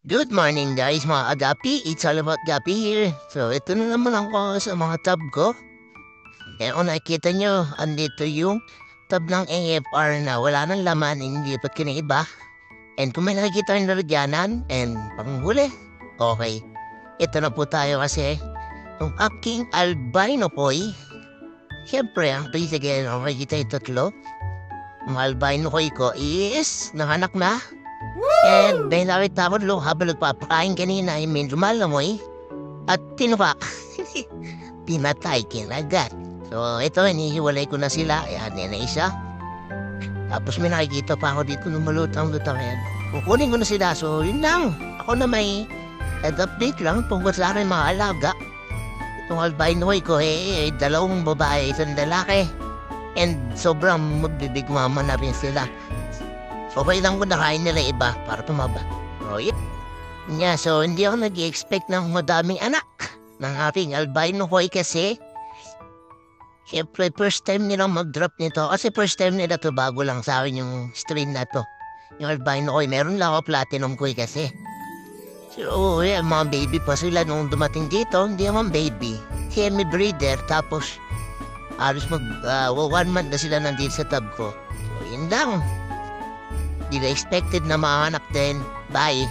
Good morning guys mga agapi, it's all about gapi here. So ito na naman ako sa mga tab ko. Kaya kung nakikita nyo, andito yung tab ng AFR na wala nang laman, hindi pa kinaiba. And kung may nakikita yung lalagyanan, and panghuli, okay. Ito na po tayo kasi, yung aking albino boy. Siyempre, ang basic yan, makikita yung tatlo. Ang albino boy ko is nanganak na. And dahil nakita ko lo habang nagpapakain kanina ay may lumalamoy at tinupak. Pinatay kinagat. So ito, inihiwalay ko na sila. Ayan, yan na isa. Tapos may nakikita pa ako dito lumulutang-lutang yan. Kukunin ko na sila. So yun lang. Ako na may update lang tungkol sa aking mga alaga. Itong albinoy ko dalawang babae, isang lalaki. And sobrang magbibigmama na rin sila. Okay lang ko nakain nila iba para tumaba. Oh, yun. Yeah, so hindi ako nag-expect ng madaming anak ng aking albino boy kasi siyempre first time nilang mag-drop nito kasi first time nila to bago lang sa akin yung strain na to. Yung albino boy, meron lang ako platinum boy kasi. So, yeah, mga baby pa sila nung dumating dito, hindi naman baby. Semi-breeder, tapos halos 1 month na sila nandito sa tab ko. So, yun lang. Di na expected na mga anak din. Bye.